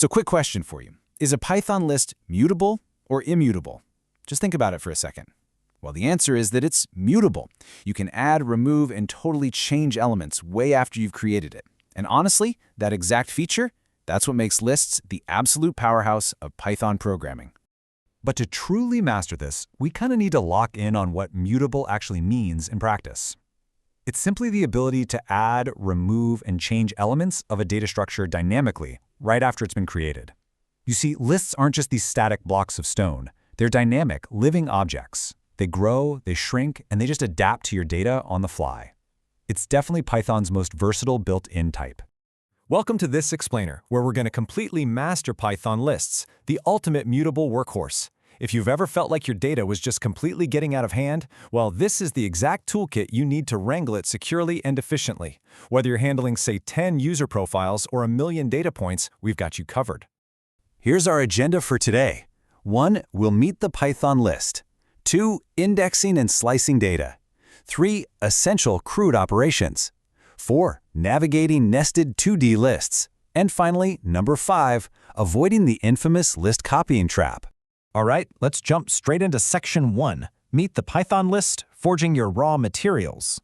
So quick question for you. Is a Python list mutable or immutable? Just think about it for a second. Well, the answer is that it's mutable. You can add, remove, and totally change elements way after you've created it. And honestly, that exact feature, that's what makes lists the absolute powerhouse of Python programming. But to truly master this, we kind of need to lock in on what mutable actually means in practice. It's simply the ability to add, remove, and change elements of a data structure dynamically right after it's been created. You see, lists aren't just these static blocks of stone. They're dynamic, living objects. They grow, they shrink, and they just adapt to your data on the fly. It's definitely Python's most versatile built-in type. Welcome to this explainer, where we're going to completely master Python lists, the ultimate mutable workhorse. If you've ever felt like your data was just completely getting out of hand, well, this is the exact toolkit you need to wrangle it securely and efficiently. Whether you're handling, say, 10 user profiles or 1 million data points, we've got you covered. Here's our agenda for today. 1. We'll meet the Python list. 2. Indexing and slicing data. 3. Essential CRUD operations. 4. Navigating nested 2D lists. And finally, number 5. Avoiding the infamous list copying trap. All right, let's jump straight into section 1. Meet the Python list, forging your raw materials.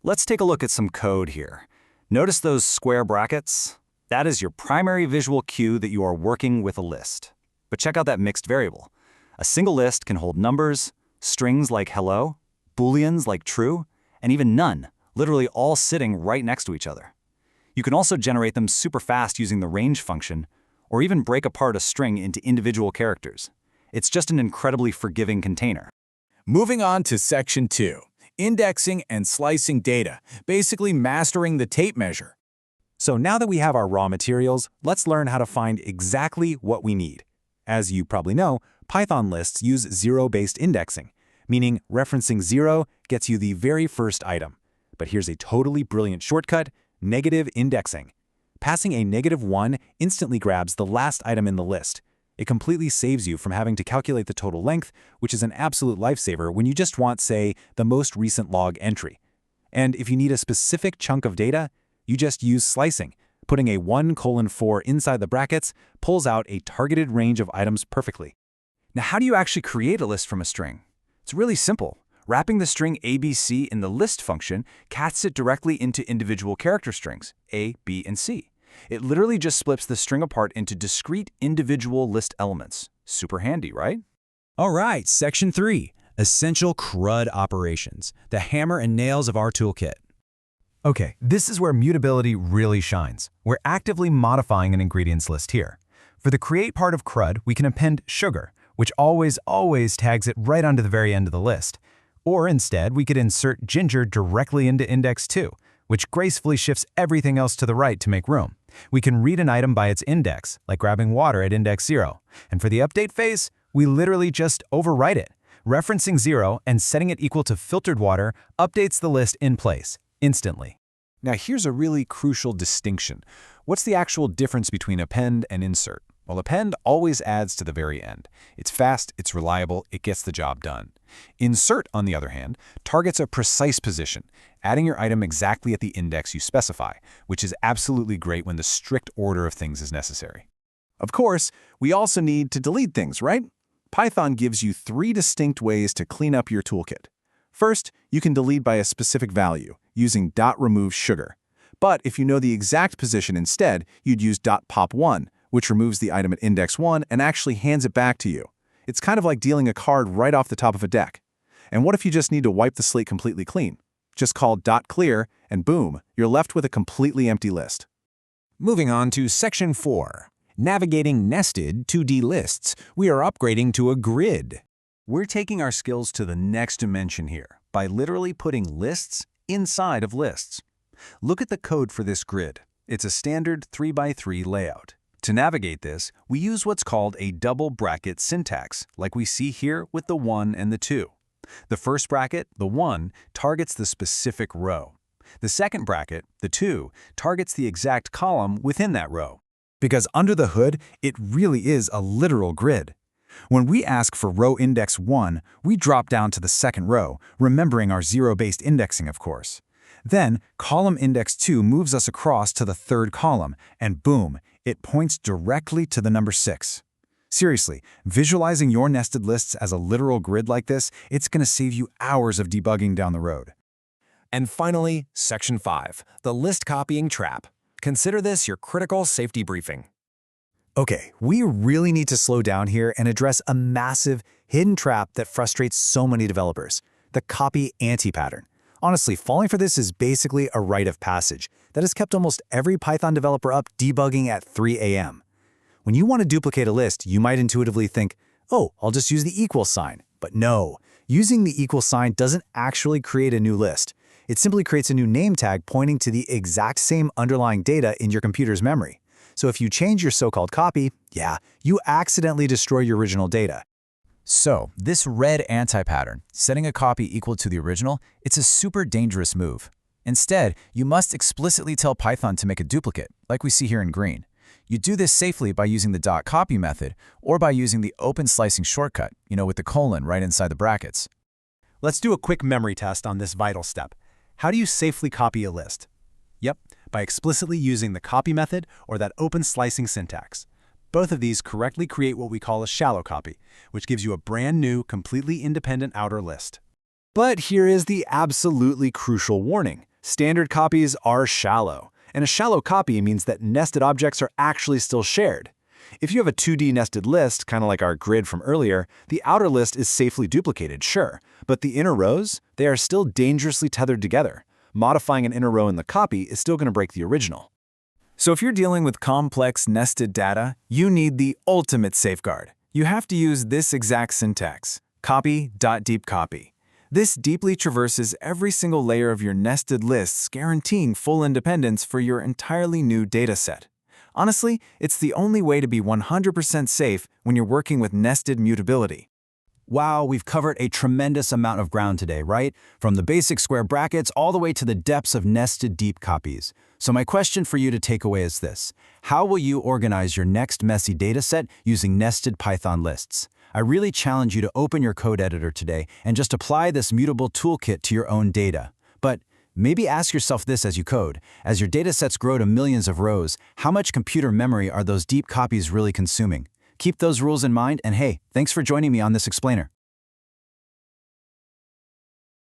Let's take a look at some code here. Notice those square brackets? That is your primary visual cue that you are working with a list. But check out that mixed variable. A single list can hold numbers, strings like hello, booleans like true, and even none, literally all sitting right next to each other. You can also generate them super fast using the range function, or even break apart a string into individual characters. It's just an incredibly forgiving container. Moving on to section 2, indexing and slicing data, basically mastering the tape measure. So now that we have our raw materials, let's learn how to find exactly what we need. As you probably know, Python lists use zero-based indexing, meaning referencing 0 gets you the very first item. But here's a totally brilliant shortcut: negative indexing. Passing a -1 instantly grabs the last item in the list. It completely saves you from having to calculate the total length, which is an absolute lifesaver when you just want, say, the most recent log entry. And if you need a specific chunk of data, you just use slicing. Putting a 1:4 inside the brackets pulls out a targeted range of items perfectly. Now, how do you actually create a list from a string? It's really simple. Wrapping the string ABC in the list function casts it directly into individual character strings, A, B, and C. It literally just splits the string apart into discrete individual list elements. Super handy, right? All right, section 3, essential CRUD operations, the hammer and nails of our toolkit. Okay, this is where mutability really shines. We're actively modifying an ingredients list here. For the create part of CRUD, we can append sugar, which always tags it right onto the very end of the list. Or instead, we could insert ginger directly into index 2, which gracefully shifts everything else to the right to make room. We can read an item by its index, like grabbing water at index 0. And for the update phase, we literally just overwrite it. Referencing 0 and setting it equal to filtered water updates the list in place, instantly. Now here's a really crucial distinction. What's the actual difference between append and insert? Well, append always adds to the very end. It's fast, it's reliable, it gets the job done. Insert, on the other hand, targets a precise position, adding your item exactly at the index you specify, which is absolutely great when the strict order of things is necessary. Of course, we also need to delete things, right? Python gives you 3 distinct ways to clean up your toolkit. First, you can delete by a specific value, using .remove sugar. But if you know the exact position instead, you'd use .pop1, which removes the item at index 1 and actually hands it back to you. It's kind of like dealing a card right off the top of a deck. And what if you just need to wipe the slate completely clean? Just call .clear, and boom, you're left with a completely empty list. Moving on to section 4, navigating nested 2D lists, we are upgrading to a grid. We're taking our skills to the next dimension here by literally putting lists inside of lists. Look at the code for this grid. It's a standard 3x3 layout. To navigate this, we use what's called a double bracket syntax, like we see here with the 1 and the 2. The first bracket, the 1, targets the specific row. The second bracket, the 2, targets the exact column within that row. Because under the hood, it really is a literal grid. When we ask for row index 1, we drop down to the second row, remembering our zero-based indexing, of course. Then, column index 2 moves us across to the third column, and boom, it points directly to the number 6. Seriously, visualizing your nested lists as a literal grid like this, it's going to save you hours of debugging down the road. And finally, Section 5, the list copying trap. Consider this your critical safety briefing. Okay, we really need to slow down here and address a massive, hidden trap that frustrates so many developers, the copy anti-pattern. Honestly, falling for this is basically a rite of passage that has kept almost every Python developer up debugging at 3 a.m. When you want to duplicate a list, you might intuitively think, oh, I'll just use the equal sign. But no, using the equal sign doesn't actually create a new list. It simply creates a new name tag pointing to the exact same underlying data in your computer's memory. So if you change your so-called copy, yeah, you accidentally destroy your original data. So, this red anti-pattern, setting a copy equal to the original, it's a super dangerous move. Instead, you must explicitly tell Python to make a duplicate, like we see here in green. You do this safely by using the .copy method or by using the open slicing shortcut, with the colon right inside the brackets. Let's do a quick memory test on this vital step. How do you safely copy a list? Yep, by explicitly using the copy method or that open slicing syntax. Both of these correctly create what we call a shallow copy, which gives you a brand new, completely independent outer list. But here is the absolutely crucial warning. Standard copies are shallow, and a shallow copy means that nested objects are actually still shared. If you have a 2D nested list, kind of like our grid from earlier, the outer list is safely duplicated, sure, but the inner rows, they are still dangerously tethered together. Modifying an inner row in the copy is still going to break the original. So if you're dealing with complex nested data, you need the ultimate safeguard. You have to use this exact syntax, copy.deepCopy. This deeply traverses every single layer of your nested lists, guaranteeing full independence for your entirely new dataset. Honestly, it's the only way to be 100% safe when you're working with nested mutability. Wow, we've covered a tremendous amount of ground today, right? From the basic square brackets all the way to the depths of nested deep copies. So my question for you to take away is this. How will you organize your next messy dataset using nested Python lists? I really challenge you to open your code editor today and just apply this mutable toolkit to your own data. But maybe ask yourself this as you code. As your datasets grow to millions of rows, how much computer memory are those deep copies really consuming? Keep those rules in mind, and hey, thanks for joining me on this explainer.